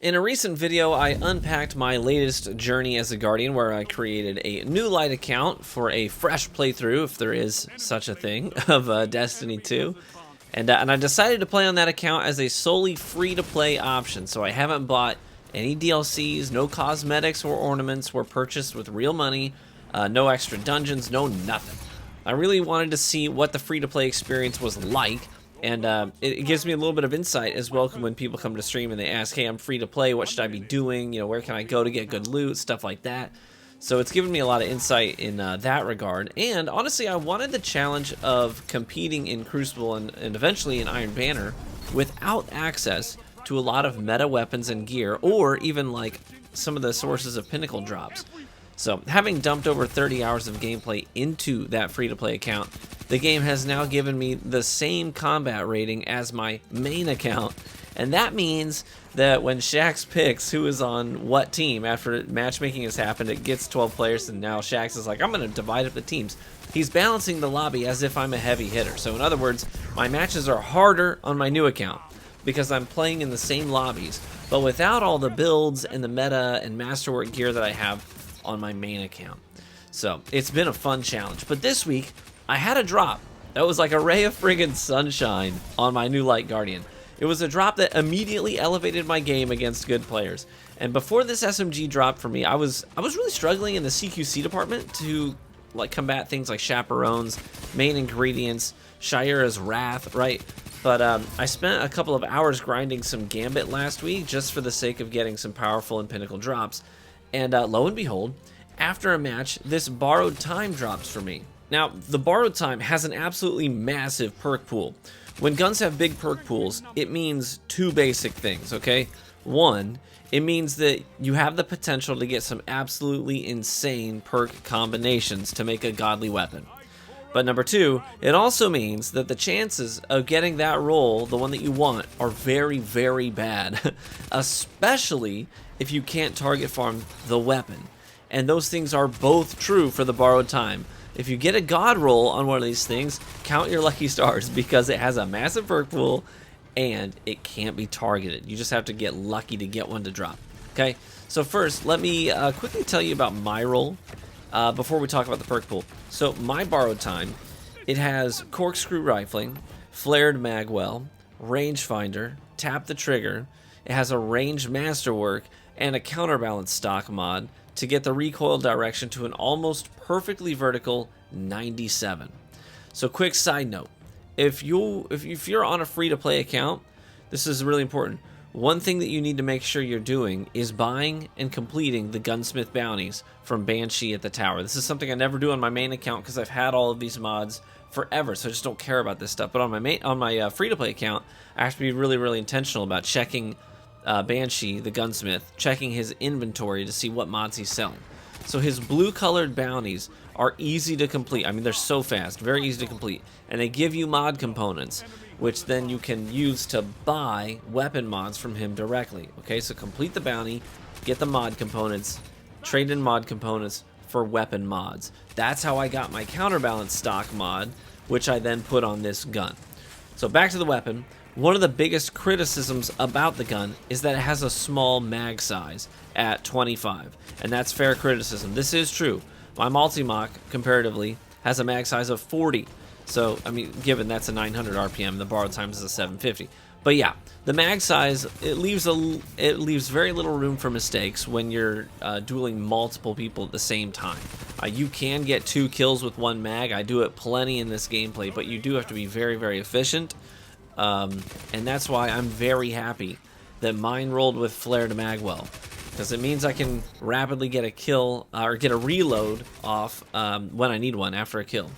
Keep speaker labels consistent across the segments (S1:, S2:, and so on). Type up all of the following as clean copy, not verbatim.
S1: In a recent video, I unpacked my latest journey as a Guardian, where I created a new light account for a fresh playthrough, if there is such a thing, of Destiny 2. And I decided to play on that account as a solely free-to-play option, so I haven't bought any DLCs, no cosmetics or ornaments were purchased with real money, no extra dungeons, no nothing. I really wanted to see what the free-to-play experience was like, and it gives me a little bit of insight as well when people come to stream and they ask, hey, I'm free to play, what should I be doing, you know, where can I go to get good loot, stuff like that. So it's given me a lot of insight in that regard, and honestly I wanted the challenge of competing in Crucible and eventually in Iron Banner without access to a lot of meta weapons and gear, or even like some of the sources of pinnacle drops. So having dumped over 30 hours of gameplay into that free-to-play account, the game has now given me the same combat rating as my main account, and that means that when Shax picks who is on what team after matchmaking has happened, it gets 12 players, and now Shax is like, I'm going to divide up the teams. He's balancing the lobby as if I'm a heavy hitter. So in other words, my matches are harder on my new account because I'm playing in the same lobbies, but without all the builds and the meta and masterwork gear that I have on my main account. So it's been a fun challenge, but this week I had a drop that was like a ray of friggin' sunshine on my new Light Guardian. It was a drop that immediately elevated my game against good players. And before this SMG drop for me, I was really struggling in the CQC department to like combat things like chaperones, main ingredients, Shira's Wrath, right? But I spent a couple of hours grinding some Gambit last week just for the sake of getting some powerful and pinnacle drops. And lo and behold, after a match, this borrowed time drops for me. Now, the borrowed time has an absolutely massive perk pool. When guns have big perk pools, it means two basic things, okay? One, it means that you have the potential to get some absolutely insane perk combinations to make a godly weapon. But number two, it also means that the chances of getting that roll, the one that you want, are very, very bad. Especially if you can't target farm the weapon. And those things are both true for the borrowed time. If you get a god roll on one of these things, count your lucky stars because it has a massive perk pool and it can't be targeted. You just have to get lucky to get one to drop. Okay, so first, let me quickly tell you about my roll before we talk about the perk pool. So my borrowed time, it has corkscrew rifling, flared magwell, rangefinder, tap the trigger. It has a ranged masterwork and a counterbalance stock mod to get the recoil direction to an almost perfectly vertical 97. So quick side note, if you're on a free-to-play account, this is really important. One thing that you need to make sure you're doing is buying and completing the gunsmith bounties from Banshee at the tower. This is something I never do on my main account because I've had all of these mods forever, so I just don't care about this stuff. But on my free-to-play account, I have to be really, really intentional about checking Banshee, the gunsmith, checking his inventory to see what mods he's selling. So his blue-colored bounties are easy to complete. I mean, they're so fast, very easy to complete, and they give you mod components, which then you can use to buy weapon mods from him directly. Okay, so complete the bounty, get the mod components, trade in mod components for weapon mods. That's how I got my counterbalance stock mod, which I then put on this gun. So back to the weapon. One of the biggest criticisms about the gun is that it has a small mag size at 25, and that's fair criticism. This is true. My multi-mock, comparatively, has a mag size of 40. So, I mean, given that's a 900 RPM, the borrowed time is a 750. But yeah, the mag size, it leaves very little room for mistakes when you're dueling multiple people at the same time. You can get 2 kills with one mag. I do it plenty in this gameplay, but you do have to be very, very efficient. And that's why I'm very happy that mine rolled with flared magwell, because it means I can rapidly get a kill or get a reload off when I need one after a kill.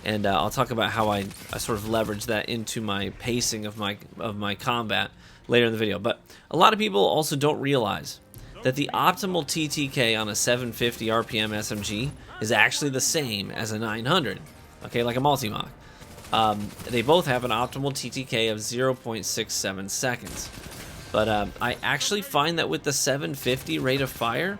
S1: And I'll talk about how I sort of leverage that into my pacing of my combat later in the video. But a lot of people also don't realize that the optimal TTK on a 750 RPM SMG is actually the same as a 900. Okay, like a multi-mock. They both have an optimal TTK of 0.67 seconds. But I actually find that with the 750 rate of fire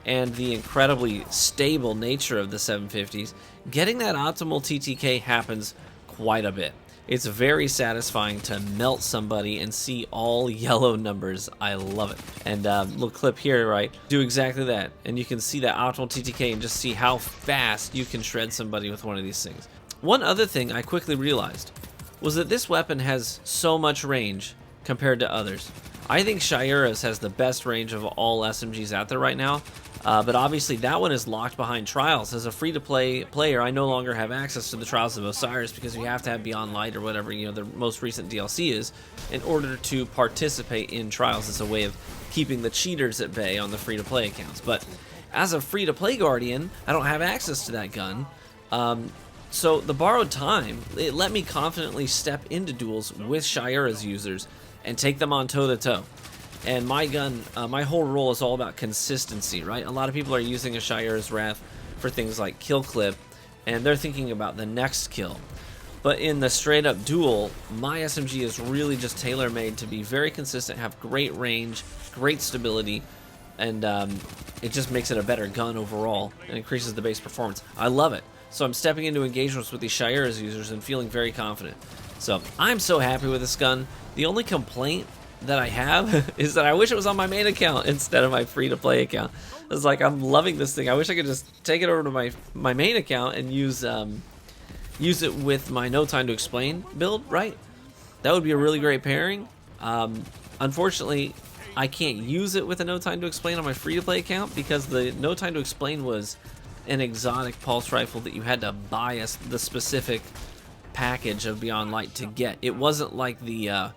S1: and the incredibly stable nature of the 750s, getting that optimal TTK happens quite a bit. It's very satisfying to melt somebody and see all yellow numbers. I love it. And little clip here, right? Do exactly that. And you can see that optimal TTK and just see how fast you can shred somebody with one of these things. One other thing I quickly realized was that this weapon has so much range compared to others. I think Shayura's has the best range of all SMGs out there right now, but obviously that one is locked behind Trials. As a free-to-play player, I no longer have access to the Trials of Osiris because you have to have Beyond Light or whatever, you know, the most recent DLC is, in order to participate in Trials. It's a way of keeping the cheaters at bay on the free-to-play accounts. But as a free-to-play Guardian, I don't have access to that gun. So the borrowed time, it let me confidently step into duels with Shayura's users and take them on toe-to-toe. And my gun, my whole role is all about consistency, right? A lot of people are using a Shayura's Wrath for things like kill clip, and they're thinking about the next kill. But in the straight-up duel, my SMG is really just tailor-made to be very consistent, have great range, great stability, and it just makes it a better gun overall and increases the base performance. I love it. So I'm stepping into engagements with these Shayura's users and feeling very confident. So I'm so happy with this gun. The only complaint that I have is that I wish it was on my main account instead of my free-to-play account. It's like, I'm loving this thing. I wish I could just take it over to my main account and use it with my No Time to Explain build, right? That would be a really great pairing. Unfortunately, I can't use it with a No Time to Explain on my free-to-play account because the No Time to Explain was an exotic pulse rifle that you had to buy the specific package of Beyond Light to get. It wasn't like the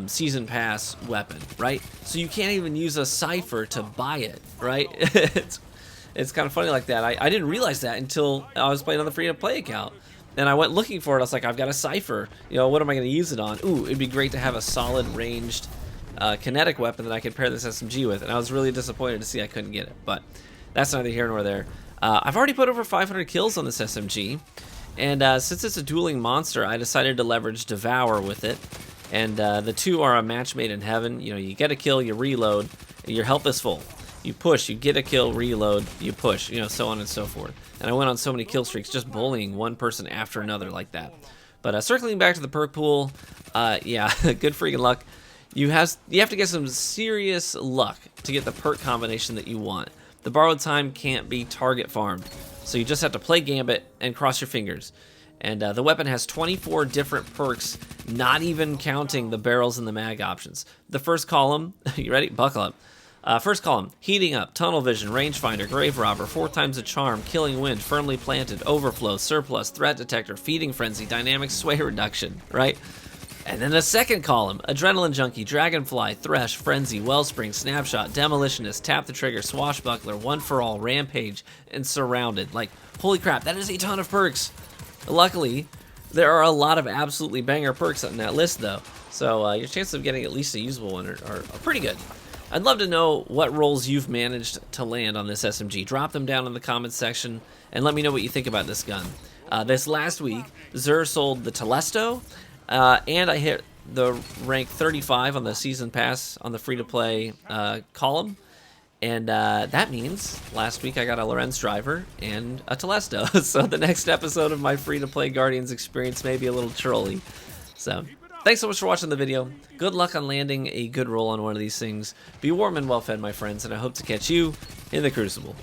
S1: season pass weapon, right? So you can't even use a cipher to buy it, right? it's kind of funny like that. I didn't realize that until I was playing on the free-to-play account, and I went looking for it. I was like, I've got a cipher. You know, what am I going to use it on? Ooh, it'd be great to have a solid ranged kinetic weapon that I could pair this SMG with, and I was really disappointed to see I couldn't get it, but that's neither here nor there. I've already put over 500 kills on this SMG, and since it's a dueling monster, I decided to leverage Devour with it. And the two are a match made in heaven. You know, you get a kill, you reload, your health is full. You push, you get a kill, reload, you push, you know, so on and so forth. And I went on so many kill streaks just bullying one person after another like that. But circling back to the perk pool, yeah, good freaking luck. You have to get some serious luck to get the perk combination that you want. The borrowed time can't be target farmed, so you just have to play Gambit and cross your fingers. And the weapon has 24 different perks, not even counting the barrels and the mag options. The first column, you ready? Buckle up. First column, Heating Up, Tunnel Vision, Rangefinder, Grave Robber, 4 times a Charm, Killing Wind, Firmly Planted, Overflow, Surplus, Threat Detector, Feeding Frenzy, Dynamic Sway Reduction, right? And then the second column, Adrenaline Junkie, Dragonfly, Thresh, Frenzy, Wellspring, Snapshot, Demolitionist, Tap the Trigger, Swashbuckler, One for All, Rampage, and Surrounded. Like, holy crap, that is a ton of perks. Luckily, there are a lot of absolutely banger perks on that list, though. So your chances of getting at least a usable one are pretty good. I'd love to know what roles you've managed to land on this SMG. Drop them down in the comments section and let me know what you think about this gun. This last week, Zur sold the Telesto, and I hit the rank 35 on the season pass on the free-to-play column. And that means last week I got a Lorenz driver and a Telesto. So the next episode of my free-to-play Guardians experience may be a little trolly. So thanks so much for watching the video. Good luck on landing a good roll on one of these things. Be warm and well fed, my friends, and I hope to catch you in the Crucible.